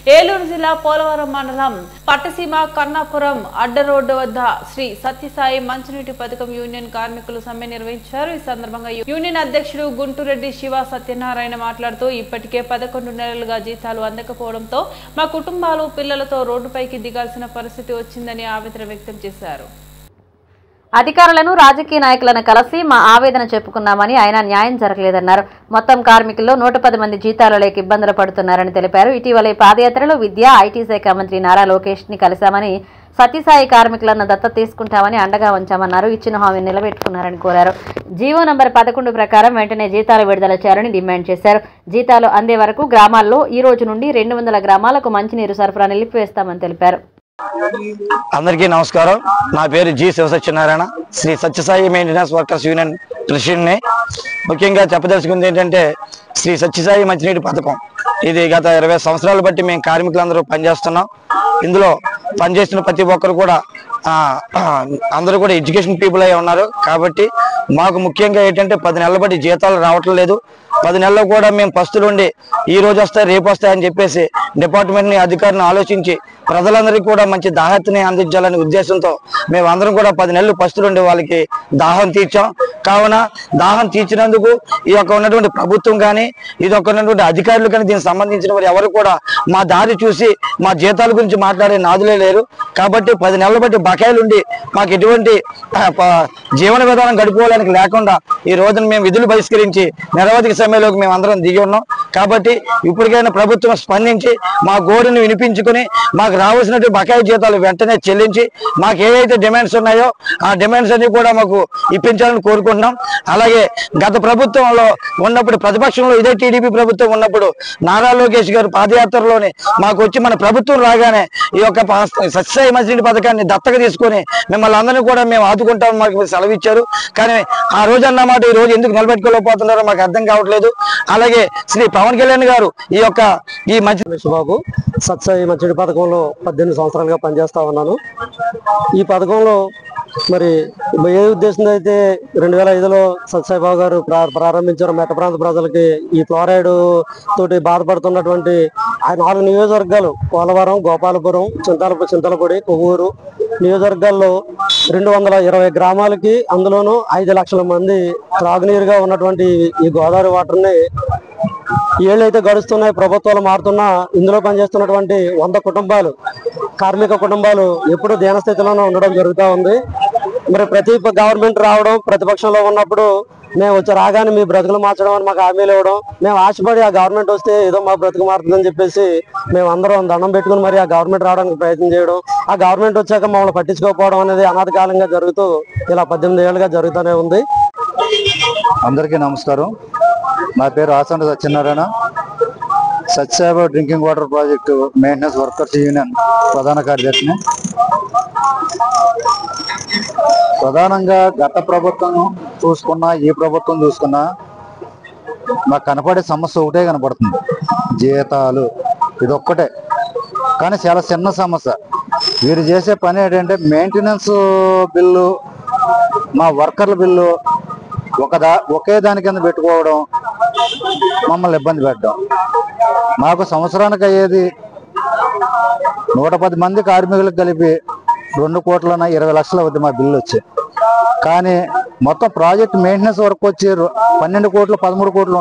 ఏలూరు జిల్లా పోలవరం మండలం పట్టసీమ కన్నాపురం అడ్డ రోడ్డు వద్ద శ్రీ సత్యసాయి మంచినీటి పథకం యూనియన్ కార్మికులు సమ్మె నిర్వహించారు। ఈ సందర్భంగా యూనియన్ అధ్యక్షుడు గుంటూరెడ్డి శివ సత్యనారాయణ మాట్లాడుతూ ఇప్పటికే 11 నెలలుగా జీతాలు అందకపోవడంతో మా కుటుంబాలు పిల్లలతో రోడ్డుపైకి దిగాల్సిన పరిస్థితి వచ్చిందని ఆవేదన వ్యక్తం చేశారు। అధికారులను రాజకీయ నాయకులను కలిసి మా ఆవేదన చెప్పుకున్నామని ఆయన న్యాయం జరగలేదన్నారు। మొత్తం కార్మికుల్లో 110 మంది జీతాలు లేక ఇబ్బందులు పడుతున్నారని తెలిపారు। ఇటీవలే పాదయాత్రలో విద్యా ఐటీ శాఖ మంత్రి నారా లోకేష్ ని కలిశామని సత్యసాయి కార్మికులను దత్తత తీసుకుంటామని అండగా ఉంచామన్నారు। ఇచ్చిన హామీని నిలబెట్టుకున్నారని కోరారు। జీవో నంబర్ 11 ప్రకారం వెంటనే జీతాలు విడుదల చేయాలని డిమాండ్ చేశారు। జీతాలు అందే వరకు గ్రామాల్లో ఈ రోజు నుండి 200 గ్రామాలకు మంచినీరు సరఫరా నిలిపివేస్తామని తెలిపారు। అందరికీ నమస్కారం। నా పేరు G Sivasatyanarayana, Sri Satyasai maintenance workers union ప్రెసిడెంట్ని। ముఖ్యంగా చెప్పదలుచుకుంది ఏంటంటే శ్రీ సత్యసాయి మంచినీటి పథకం ఇది గత 20 సంవత్సరాలు బట్టి మేము కార్మికులందరూ పనిచేస్తున్నాం। ఇందులో పనిచేసిన ప్రతి ఒక్కరు కూడా అందరూ కూడా ఎడ్యుకేషన్ పీపుల్ అయి ఉన్నారు కాబట్టి మాకు ముఖ్యంగా ఏంటంటే 10 నెలల బట్టి జీతాలు రావటం లేదు। 10 నెలలు కూడా మేము పస్తులుండి ఈ రోజు వస్తాయి రేపు వస్తాయని చెప్పేసి డిపార్ట్మెంట్ని అధికారులను ఆలోచించి ప్రజలందరికీ కూడా మంచి దాహత్ని అందించాలనే ఉద్దేశంతో మేము అందరం కూడా 10 నెలలు పస్తులుండి వాళ్ళకి దాహం తీర్చాం। కావున దాహం తీర్చినందుకు ఈ యొక్క ఉన్నటువంటి ప్రభుత్వం కానీ ఇది ఒక ఉన్నటువంటి అధికారులు కానీ దీనికి సంబంధించిన వారు ఎవరు కూడా మా దారి చూసి మా జీతాల గురించి మాట్లాడే నాదులే లేరు। కాబట్టి 10 నెలలు బట్టి బకాయిలుండి మాకు ఎటువంటి జీవన విధానం గడిపోవడానికి లేకుండా ఈ రోజున మేము విధులు బహిష్కరించి నిరవధిక సమయంలోకి మేము అందరం దిగి ఉన్నాం। కాబట్టి ఇప్పటికైనా ప్రభుత్వం స్పందించి మా గోరుని వినిపించుకుని మాకు రావాల్సినటువంటి బకాయి జీతాలు వెంటనే చెల్లించి మాకు ఏవైతే డిమాండ్స్ ఉన్నాయో ఆ డిమాండ్స్ అన్ని కూడా మాకు ఇప్పించాలని కోరుకుంటున్నాం। అలాగే గత ప్రభుత్వంలో ఉన్నప్పుడు ప్రతిపక్షంలో ఇదే టీడీపీ ప్రభుత్వం ఉన్నప్పుడు నారా లోకేష్ గారు పాదయాత్రలోనే మాకు వచ్చి మన ప్రభుత్వం రాగానే ఈ యొక్క సత్యసాయి మంచినీటి పథకాన్ని దత్తగా తీసుకొని మిమ్మల్ని అందరినీ కూడా మేము ఆదుకుంటామని మాకు సెలవు ఇచ్చారు। కానీ ఆ రోజు అన్నమాట ఈ రోజు ఎందుకు నిలబెట్టుకోలేకపోతున్నారో మాకు అర్థం కావట్లేదు। అలాగే శ్రీ పవన్ కళ్యాణ్ గారు ఈ మంచి బాబు సత్యసాయి మంచినీటి పథకంలో 18 సంవత్సరాలుగా పనిచేస్తా ఉన్నాను। ఈ పథకంలో మరి ఏ ఉద్దేశంతో అయితే 2005లో సత్యసాయి బాబు గారు ప్రారంభించారు మెట్ట ప్రాంత ప్రజలకి ఈ ఫ్లోరైడ్ తోటి బాధపడుతున్నటువంటి 4 నియోజకవర్గాలు పోలవరం, గోపాలపురం, చింతలపూడి, కొవ్వూరు నియోజకవర్గాల్లో 220 గ్రామాలకి అందులోనూ 5 లక్షల మంది త్రాగునీరుగా ఉన్నటువంటి ఈ గోదావరి వాటర్ని ఏళ్ళైతే గడుస్తున్నాయి, ప్రభుత్వాలు మారుతున్నా ఇందులో పనిచేస్తున్నటువంటి 100 కుటుంబాలు కార్మిక కుటుంబాలు ఎప్పుడు దీనస్థితిలోనే ఉండడం జరుగుతూ ఉంది। మరి ప్రతి గవర్నమెంట్ రావడం ప్రతిపక్షంలో ఉన్నప్పుడు మేము వచ్చి రాగానే మీ బ్రతుకులు మార్చడం అని మాకు హామీలు ఇవ్వడం, మేము ఆశపడి ఆ గవర్నమెంట్ వస్తే ఏదో మా బ్రతుకు మారుతుందని చెప్పేసి మేము అందరం దండం పెట్టుకుని మరి ఆ గవర్నమెంట్ రావడానికి ప్రయత్నం చేయడం, ఆ గవర్నమెంట్ వచ్చాక మమ్మల్ని పట్టించుకోకపోవడం అనేది అనాథకాలంగా జరుగుతూ ఇలా 18 ఏళ్ళుగా జరుగుతూనే ఉంది। అందరికీ నమస్కారం। నా పేరు ఆసండ Satyanarayana, Satyasai drinking water project maintenance workers union ప్రధాన కార్యదర్శిని। ప్రధానంగా గత ప్రభుత్వం చూసుకున్నా ఈ ప్రభుత్వం చూసుకున్నా మాకు కనపడే సమస్య ఒకటే కనపడుతుంది, జీతాలు ఇదొక్కటే। కానీ చాలా చిన్న సమస్య। వీరు చేసే పని ఏంటంటే మెయింటెనెన్స్ బిల్లు, మా వర్కర్ల బిల్లు ఒకే దాని కింద పెట్టుకోవడం, మమ్మల్ని ఇబ్బంది పెట్టడం। మాకు సంవత్సరానికి అయ్యేది 110 మంది కార్మికులకు కలిపి 2,20 లక్షలు అవుతుంది మా బిల్లు వచ్చి। కానీ మొత్తం ప్రాజెక్ట్ మెయింటెనెన్స్ వర్క్ వచ్చి 12 కోట్లు 13 కోట్లు